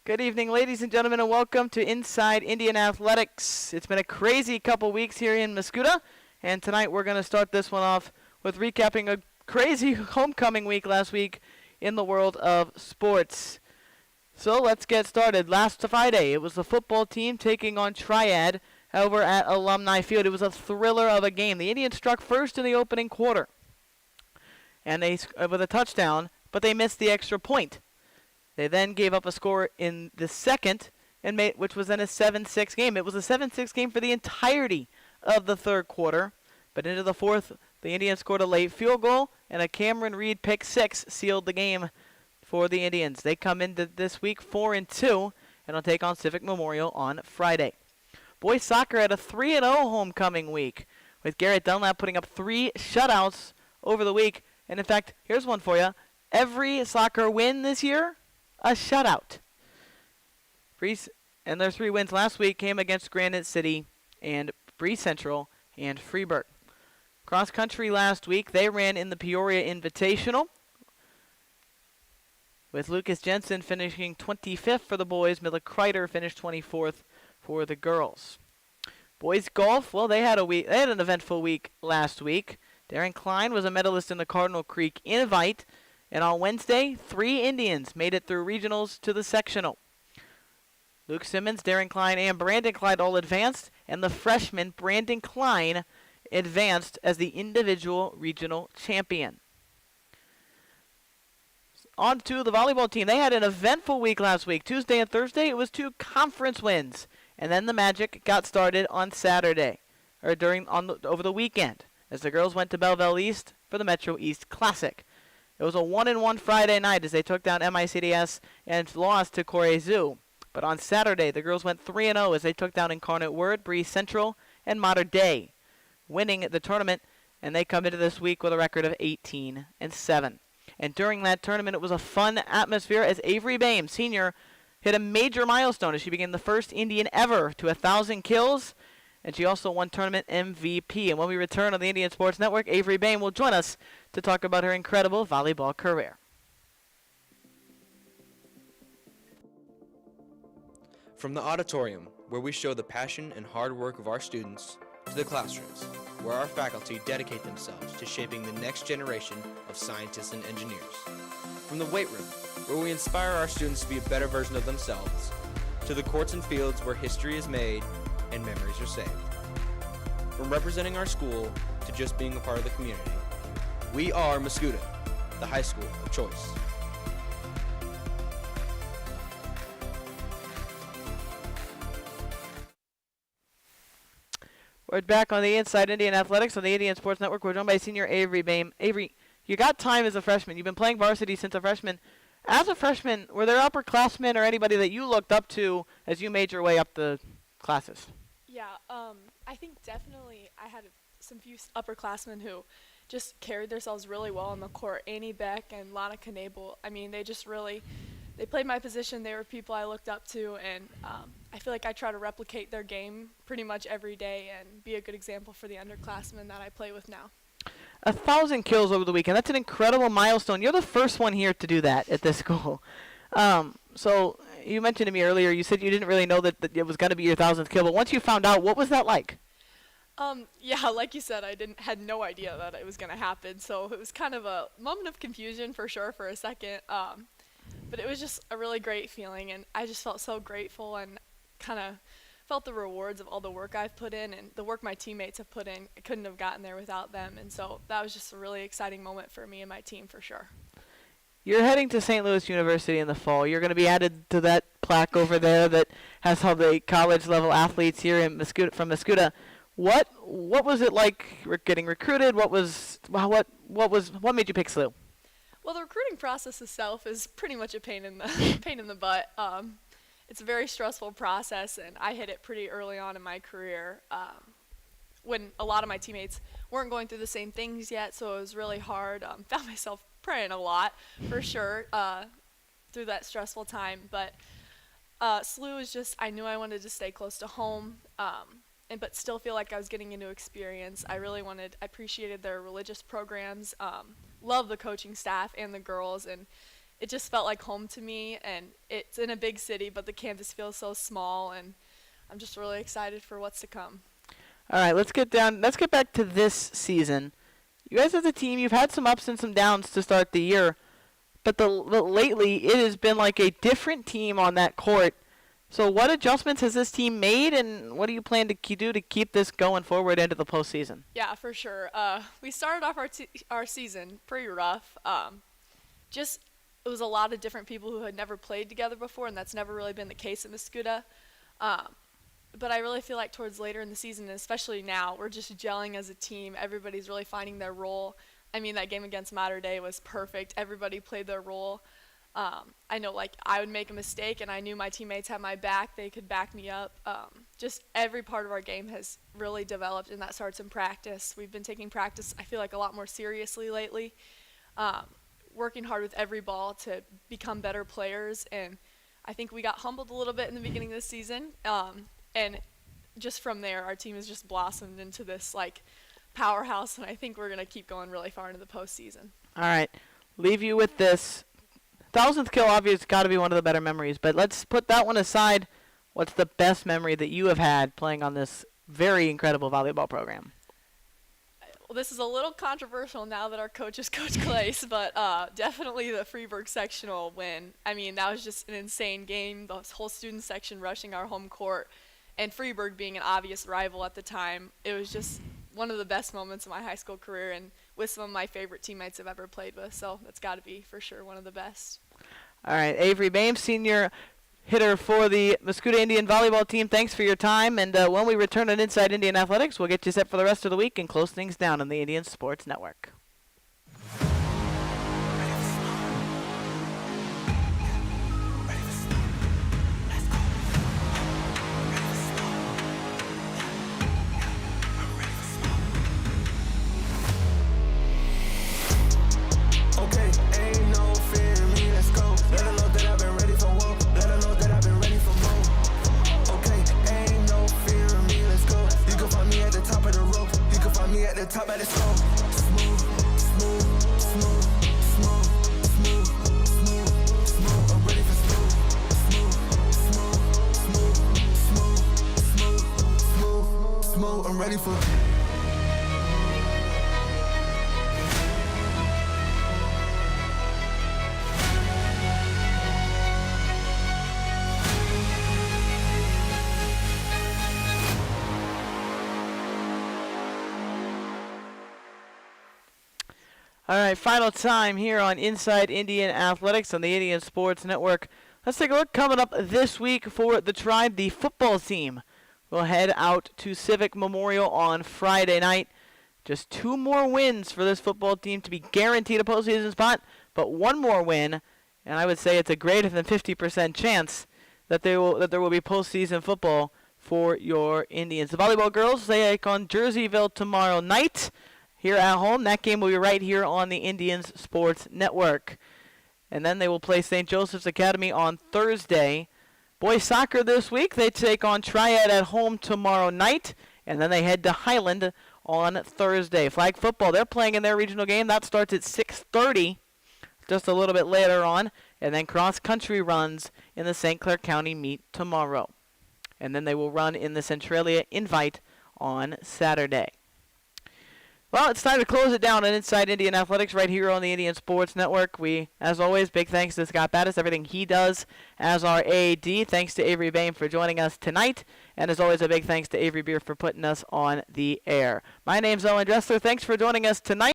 Good evening, ladies and gentlemen, and welcome to Inside Indian Athletics. It's been a crazy couple weeks here in Mascoutah, and tonight we're going to start this one off with recapping a crazy homecoming week last week in the world of sports. So let's get started. Last Friday, it was the football team taking on Triad over at Alumni Field. It was a thriller of a game. The Indians struck first in the opening quarter, and they with a touchdown, but they missed the extra point. They then gave up a score in the second, which was then a 7-6 game. It was a 7-6 game for the entirety of the third quarter. But into the fourth, the Indians scored a late field goal, and a Cameron Reed pick six sealed the game for the Indians. They come into this week 4-2, and will take on Civic Memorial on Friday. Boys soccer had a 3-0 homecoming week, with Garrett Dunlap putting up 3 shutouts over the week. And in fact, here's one for you. Every soccer win this year, a shutout. And their 3 wins last week came against Granite City and Bree Central and Freeburg. Cross country last week, they ran in the Peoria Invitational, with Lucas Jensen finishing 25th for the boys. Miller Kreider finished 24th for the girls. Boys golf, well, they had an eventful week last week. Darren Klein was a medalist in the Cardinal Creek Invite. And on Wednesday, 3 Indians made it through regionals to the sectional. Luke Simmons, Darren Klein, and Brandon Klein all advanced, and the freshman Brandon Klein advanced as the individual regional champion. On to the volleyball team. They had an eventful week last week. Tuesday and Thursday, it was 2 conference wins. And then the magic got started on Saturday, or over the weekend, as the girls went to Belleville East for the Metro East Classic. It was a 1-1 Friday night as they took down MICDS and lost to Corey Zoo. But on Saturday, the girls went 3-0 as they took down Incarnate Word, Bree Central, and Mater Dei, winning the tournament, and they come into this week with a record of 18-7. And during that tournament, it was a fun atmosphere as Avery Boehm, senior, hit a major milestone as she became the first Indian ever to 1,000 kills. And she also won tournament MVP. And when we return on the Indian Sports Network, Avery Boehm will join us to talk about her incredible volleyball career. From the auditorium, where we show the passion and hard work of our students, to the classrooms, where our faculty dedicate themselves to shaping the next generation of scientists and engineers. From the weight room, where we inspire our students to be a better version of themselves, to the courts and fields where history is made and memories are saved. From representing our school to just being a part of the community, we are Mascoutah, the high school of choice. We're back on the Inside Indian Athletics on the Indian Sports Network. We're joined by senior Avery Boehm. Avery, you got time as a freshman. You've been playing varsity since a freshman. As a freshman, were there upperclassmen or anybody that you looked up to as you made your way up the classes? Yeah, I think definitely I had some few upperclassmen who just carried themselves really well on the court. Annie Beck and Lana Knabel. I mean, they played my position. They were people I looked up to, and I feel like I try to replicate their game pretty much every day and be a good example for the underclassmen that I play with now. 1,000 kills over the weekend. That's an incredible milestone. You're the first one here to do that at this school. So you mentioned to me earlier, you said you didn't really know that it was going to be your 1,000th kill, but once you found out, what was that like? Yeah, like you said, I had no idea that it was going to happen, so it was kind of a moment of confusion for sure for a second, but it was just a really great feeling, and I just felt so grateful and kind of felt the rewards of all the work I've put in and the work my teammates have put in. I couldn't have gotten there without them, and so that was just a really exciting moment for me and my team for sure. You're heading to St. Louis University in the fall. You're going to be added to that plaque over there that has all the college-level athletes here in from Mascoutah. What was it like getting recruited? What made you pick SLU? Well, the recruiting process itself is pretty much a pain in the butt. It's a very stressful process, and I hit it pretty early on in my career when a lot of my teammates weren't going through the same things yet, so it was really hard. Found myself praying a lot, for sure, through that stressful time. But SLU was just, I knew I wanted to stay close to home, but still feel like I was getting a new experience. I appreciated their religious programs, love the coaching staff and the girls, and it just felt like home to me, and it's in a big city, but the campus feels so small, and I'm just really excited for what's to come. All right, let's get back to this season. You guys as a team, you've had some ups and some downs to start the year, but lately it has been like a different team on that court. So what adjustments has this team made, and what do you plan to do to keep this going forward into the postseason? Yeah, for sure. We started off our season pretty rough. It was a lot of different people who had never played together before, and that's never really been the case at Mascoutah. But I really feel like towards later in the season, and especially now, we're just gelling as a team. Everybody's really finding their role. I mean, that game against Mater Dei was perfect. Everybody played their role. I know, like, I would make a mistake, and I knew my teammates had my back. They could back me up. Just every part of our game has really developed, and that starts in practice. We've been taking practice, I feel like, a lot more seriously lately, working hard with every ball to become better players. And I think we got humbled a little bit in the beginning of the season. And just from there, our team has just blossomed into this, like, powerhouse, and I think we're going to keep going really far into the postseason. All right, leave you with this. 1,000th kill obviously got to be one of the better memories, but let's put that one aside. What's the best memory that you have had playing on this very incredible volleyball program? Well, this is a little controversial now that our coach is Coach Clace, but definitely the Freeburg sectional win. I mean, that was just an insane game. The whole student section rushing our home court, and Freeburg being an obvious rival at the time. It was just one of the best moments of my high school career, and with some of my favorite teammates I've ever played with, so that's got to be for sure one of the best. All right, Avery Boehm, senior hitter for the Mascoutah Indian volleyball team, thanks for your time, and when we return on Inside Indian Athletics, we'll get you set for the rest of the week and close things down on the Indian Sports Network. Top of the song, smooth, smooth, smooth, smooth, smooth, smooth, smooth. I'm ready for smooth, smooth, smooth, smooth, smooth, smooth, smooth. I'm ready for. All right, final time here on Inside Indian Athletics on the Indian Sports Network. Let's take a look coming up this week for the Tribe. The football team will head out to Civic Memorial on Friday night. Just 2 more wins for this football team to be guaranteed a postseason spot, but 1 more win, and I would say it's a greater than 50% chance that there will be postseason football for your Indians. The volleyball girls, they take on Jerseyville tomorrow night. Here at home, that game will be right here on the Indians Sports Network. And then they will play St. Joseph's Academy on Thursday. Boys soccer this week, they take on Triad at home tomorrow night. And then they head to Highland on Thursday. Flag football, they're playing in their regional game. That starts at 6:30, just a little bit later on. And then cross-country runs in the St. Clair County meet tomorrow. And then they will run in the Centralia Invite on Saturday. Well, it's time to close it down on Inside Indian Athletics right here on the Indian Sports Network. We, as always, big thanks to Scott Battis, everything he does as our AD. Thanks to Avery Boehm for joining us tonight. And as always, a big thanks to Avery Beer for putting us on the air. My name's Owen Dressler. Thanks for joining us tonight.